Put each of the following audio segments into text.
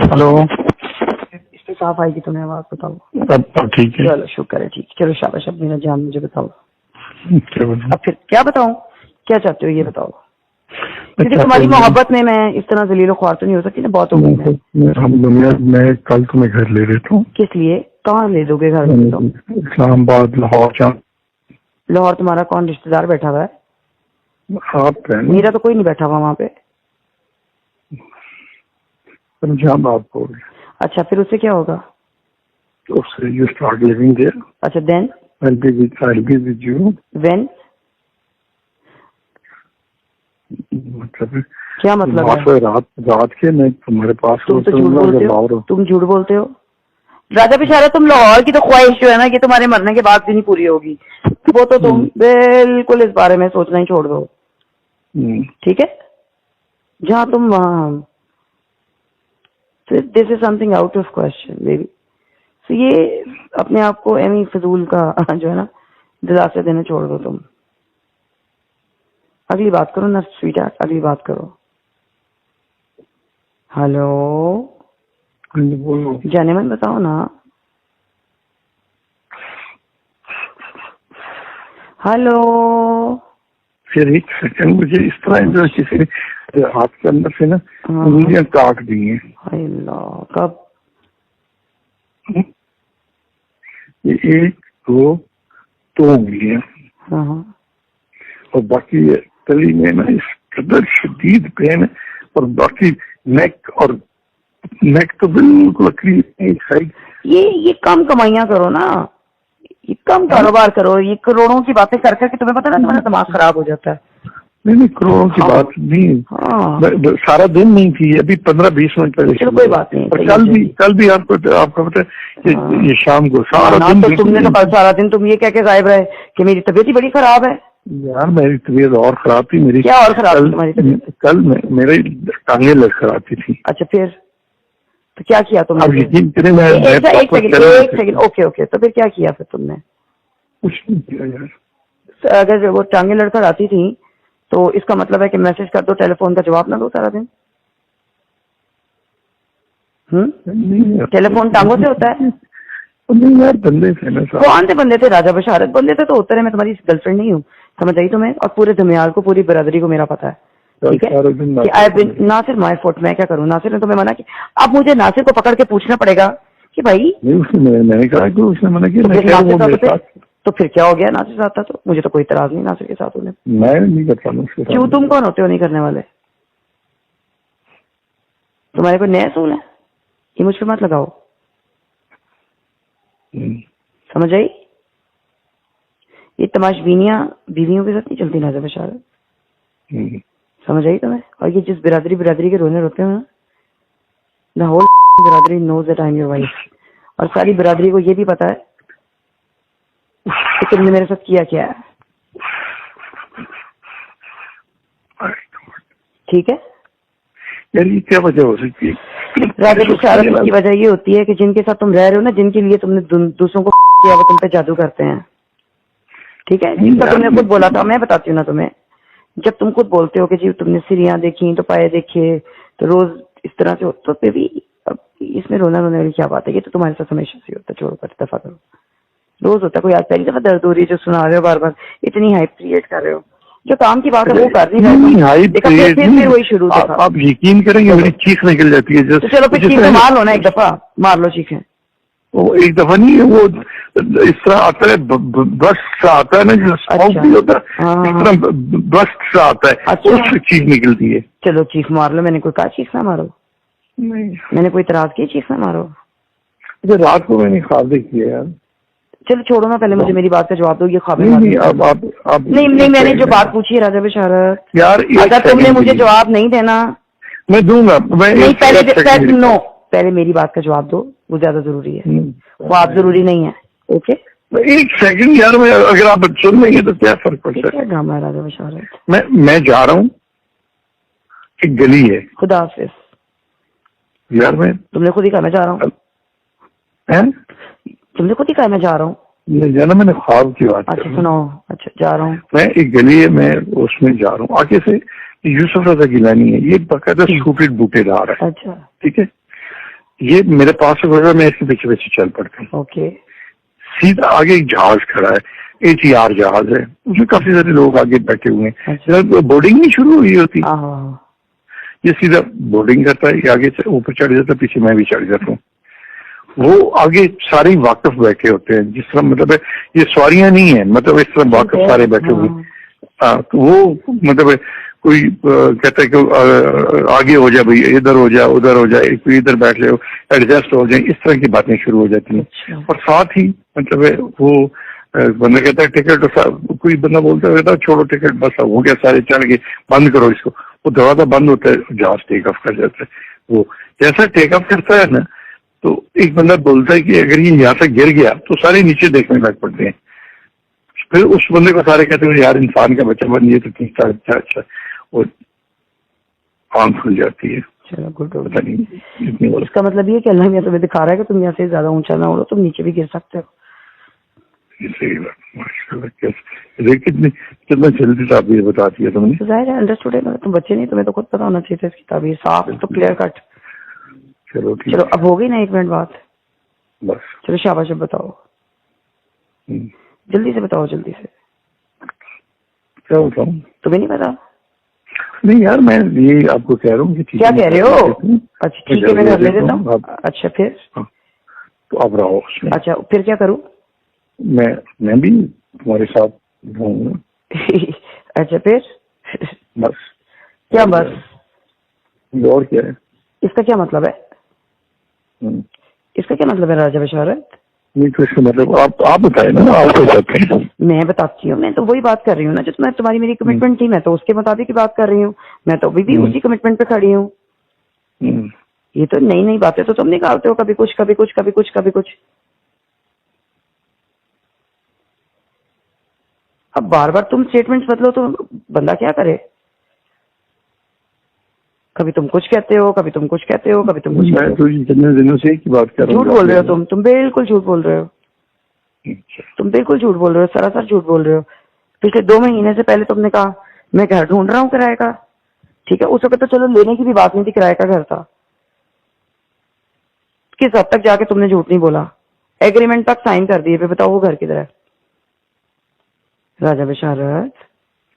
Hello, इस पे साफ आएगी तुम्हें आवाज? बताओ। अब ठीक है। चलो शुक्र है, ठीक। चलो शाबाश। अब मेरा जान मुझे बताओ। क्या बताऊं? अब फिर क्या बताऊं? क्या चाहते हो ये बताओ, क्योंकि तुम्हारी मोहब्बत में मैं इस तरह जलीलो ख्वार तो नहीं हो सकती ना। बहुत हो गई मैं कल तुम्हें घर ले लेता हूँ। किस लिए? कहाँ ले दोगे घर में? तो इस्लामाबाद, लाहौर। लाहौर तुम्हारा कौन रिश्तेदार बैठा हुआ है? आप मेरा तो कोई नहीं बैठा हुआ वहाँ पे। पंजाब बोल रहे। अच्छा, फिर उससे क्या होगा? उससे यू स्टार्ट लिविंग देयर। अच्छा, then I'll be with you। When? मतलब क्या मतलब है? रात के मैं तुम्हारे पास। तुम तो झूठ बोलते हो। तुम झूठ बोलते हो राजा बिशारत। तुम लाहौर की तो ख्वाहिश जो है ना, कि तुम्हारे मरने के बाद भी नहीं पूरी होगी। वो तो तुम बिल्कुल इस बारे में सोचना ही छोड़ दो, ठीक है? जहाँ तुम वहाँ, this is something out of question baby. तो ये अपने आप को एमी फजूल का जो है ना दिलासे देने छोड़ दो तुम। अगली बात करो ना स्वीट हार्ट, अगली बात करो। हेलो, जाने मन बताओ ना। हेलो, फिर एक सेकंड, मुझे इस तरह जो किसी हाथ के अंदर से ना उंगलियां काट दी हैं। अल्लाह, कब? ये 1 2 2 उंगलियां और बाकी तली में ना इस कदर शदीद पेन है। और बाकी नेक तो बिल्कुल साइड। ये कम कमाइयां करो ना, ये कम कारोबार करो। ये करोड़ों की बातें कर करके तुम्हें पता ना तुम्हारा दिमाग खराब हो जाता है। नहीं, करोड़ों की बात नहीं। सारा दिन नहीं थी, अभी 15-20 मिनट पहले। चलो कोई बात नहीं। कल भी आपको पता है ये शाम को सारा दिन। तो तुमने तो कल सारा दिन तुम ये कह के गायब रहे कि मेरी तबीयत ही बड़ी खराब है। यार मेरी तबीयत और खराब थी। मेरी क्या और खराब थी तुम्हारी तबीयत? कल मेरी टांगे लड़खड़ाती थी। अच्छा, फिर तो क्या किया तुमने? अब यकीन करें, एक सेकंड। ओके, तो फिर क्या किया फिर तुमने? कुछ नहीं किया यार। अगर वो टांगे लड़खड़ाती थी तो इसका मतलब है कि मैसेज कर दो, टेलीफोन का जवाब ना दो सारा दिन। टेलीफोन टांगों से होता है? नहीं यार, बंदे थे ना। कौन से बंदे थे राजा बशारत? बंदे थे तो होते रहे। मैं तुम्हारी गर्लफ्रेंड नहीं हूँ, समझ आई तुम्हें? और पूरे धमियाल को, पूरी बरादरी को मेरा पता है, ठीक है? कि आई बिन नासिर माय फॉल्ट। मैं क्या करूँ? नासिर ने तुम्हें मना किया। अब मुझे नासिर को पकड़ के पूछना पड़ेगा कि भाई मैंने कहा कि उसने मना किया। तो फिर क्या हो गया? नासिर साथ था तो मुझे तो कोई इतराज नहीं नासिर के साथ होने। मैं नहीं करता हूँ। क्यों? तुम कौन होते हो नहीं करने वाले? तुम्हारे कोई नया सूल है? ये मुझ पर मत लगाओ, समझ आई? ये तमाशबीनियां बीवियों के साथ नहीं चलती राजा बशारत, समझ आई तुम्हें? और ये जिस बिरादरी के रोने रोते हैं, द होल बिरादरी knows that I am your wife. और सारी बिरादरी को ये भी पता है कि तुमने मेरे साथ किया क्या है, ठीक है? यार ये क्या वजह हो सकती है? राजा बशारत की वजह ये होती है कि जिनके साथ तुम रह रहे हो ना, जिनके लिए तुमने दूसरों को किया, वो तुम पे जादू करते हैं, ठीक है? जिसका तुमने खुद बोला था, मैं बताती हूँ ना तुम्हें। जब तुम खुद बोलते हो कि जी तुमने सीढ़ियां देखी तो पाए देखे, तो रोज इस तरह से हो, तो फिर भी अब इसमें रोना रोने वाली क्या बात है? ये तो तुम्हारे साथ हमेशा से होता है। छोड़ो, कर दफा करो। रोज होता है। कोई आज पहली दफा दर्द हो रही है जो सुना रहे हो बार बार, इतनी हाइप क्रिएट कर रहे हो। जो काम की बात है वो कर नहीं रहे। फिर वही शुरू। आप यकीन करेंगे मेरी चीख निकल जाती है। तो चलो फिर चीख मार लो ना, एक दफा मार लो चीखें। वो एक दफा नहीं है, वो इस तरह आता है, बस्ट सा आता है ना, जो स्मोक भी होता है, इस तरह बस्ट सा आता है। अच्छा, उससे चीख निकलती है। चलो चीख मार लो। मैंने कोई कहा चीख ना मारो? नहीं, मैंने कोई इतराज किया चीख ना मारो? रात को मैंने ख्वाब देखी है यार। चलो छोड़ो ना, पहले मुझे मेरी बात का जवाब दो। ये ख्वाब नहीं, मैंने जो बात पूछी है राजा बशारत यार, अगर तुमने मुझे जवाब नहीं देना, मैं दूंगा। नहीं, पहले मेरी बात का जवाब दो, वो ज्यादा जरूरी है। वो आप जरूरी नहीं है, ओके? एक सेकंड यार, मैं अगर आप सुन लेंगे तो क्या फर्क पड़ता है? क्या ड्रामा है राजा बशारत? मैं जा रहा हूँ, एक गली है। खुदा हाफिज यार। तुमने खुद ही कहा मैं जा रहा हूँ। तुमने खुद ही कहा मैं जा रहा हूँ। जाना, मैंने ख्वाब की बात। अच्छा सुनाओ। अच्छा, जा रहा हूँ मैं, एक गली है, मैं उसमें जा रहा हूँ। आगे से यूसुफ रजा गिलानी है, ये बकायदा स्कूटेड बूटेदार है। अच्छा, ठीक है? ये मेरे पास से गुजरा, मैं इसके पीछे पीछे चल पड़ता हूँ। ओके। सीधा आगे एक जहाज खड़ा है, ATR जहाज है, उसमें काफी सारे लोग आगे बैठे हुए हैं। अच्छा। बोर्डिंग नहीं शुरू हुई होती, हाँ। ये सीधा बोर्डिंग करता है, ये आगे से ऊपर चढ़ जाता है, पीछे मैं भी चढ़ जाता हूँ। वो आगे सारे ही वाकिफ बैठे होते हैं, जिस तरह मतलब है ये सवारियां नहीं है, मतलब इस तरह वाकिफ सारे बैठे हुए। तो वो मतलब कोई कहता है कि आगे हो जाए भाई, इधर हो जाए, उधर हो जाए, कोई इधर बैठ जाओ, एडजस्ट हो जाए, इस तरह की बातें शुरू हो जाती हैं। अच्छा। और साथ ही मतलब है वो बंदा कहता है टिकट, कोई बंदा बोलता है छोड़ो टिकट, बस हो गया, सारे चढ़ गए, बंद करो इसको। वो दरवाजा बंद होता है, जहाज टेक ऑफ कर जाता है। वो जैसा टेक ऑफ करता है ना, तो एक बंदा बोलता है कि अगर ये यहाँ से गिर गया तो सारे नीचे देखने लग पड़ते हैं। फिर उस बंदे को सारे कहते हैं यार इंसान का बच्चा बन ये तो ठीक था, अच्छा, और आंख खुल जाती है। चलो गुड, पता नहीं इसका मतलब ये कि अल्लाह ने तुम्हें दिखा रहा है कि तुम यहाँ से ज्यादा ऊंचा ना हो, तुम नीचे भी गिर सकते हो। सही बात, माशाल्लाह। कितना जल्दी ताबीर बता दिया तुमने। तो जाहिर है अंडरस्टूड है, तुम बच्चे नहीं, तुम्हें तो खुद पता होना चाहिए था इसकी ताबीर, साफ तो क्लियर कट। चलो अब हो गई ना 1 मिनट बात, बस। चलो शाबाश, अब बताओ, जल्दी से बताओ, जल्दी से। क्या बताऊं? तुम्हें नहीं पता? नहीं यार, मैं ये आपको कह रहा हूँ कि क्या कह रहे हो? अच्छा ठीक है, मैं कर ले देता हूँ। अच्छा फिर? तो आप रहो उसमें। अच्छा फिर क्या करूँ? मैं भी तुम्हारे साथ रहूंगा। अच्छा फिर? बस। क्या बस? और क्या है इसका क्या मतलब है? इसका क्या मतलब है राजा बशारत? नहीं तो इसका मतलब आप बताए ना, आप बताते हैं। मैं बताती हूँ, मैं तो वही बात कर रही हूँ ना जो तुम्हारी मेरी कमिटमेंट थी, मैं तो उसके मुताबिक ही बात कर रही हूँ, मैं तो अभी भी उसी कमिटमेंट पे खड़ी हूँ। ये तो नई नई बातें तो तुम निकालते हो, कभी कुछ कभी कुछ कभी कुछ कभी कुछ। अब बार बार तुम स्टेटमेंट्स बदलो तो बंदा क्या करे? कभी तुम कुछ कहते हो, कभी तुम कुछ कहते हो, कभी तुम कुछ। मैं तो जितने दिनों से की बात कर रहा हूँ। झूठ बोल रहे हो तुम बिल्कुल झूठ बोल रहे हो। तुम बिल्कुल झूठ बोल रहे हो, सरासर झूठ बोल रहे हो। पिछले 2 महीने से पहले तुमने कहा मैं घर ढूंढ रहा हूँ किराए का, ठीक है, उस वक्त तो चलो लेने की भी बात नहीं थी, किराए का घर था। किस हद तक जाके तुमने झूठ नहीं बोला? एग्रीमेंट तक साइन कर दिए, बताओ वो घर किधर है? राजा बशारत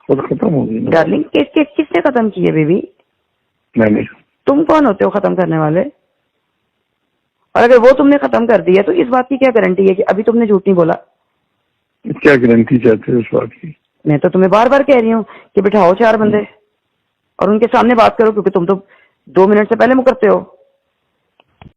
खत्म हो गई डार्लिंग, किसने खत्म की है बेबी? मैंने। तुम कौन होते हो खत्म करने वाले? और अगर वो तुमने खत्म कर दिया तो इस बात की क्या गारंटी है कि अभी तुमने झूठ नहीं बोला? क्या गारंटी चाहते हो उस बात की? मैं तो तुम्हें बार बार कह रही हूँ कि बिठाओ 4 बंदे और उनके सामने बात करो, क्योंकि तुम तो 2 मिनट से पहले मुकरते हो।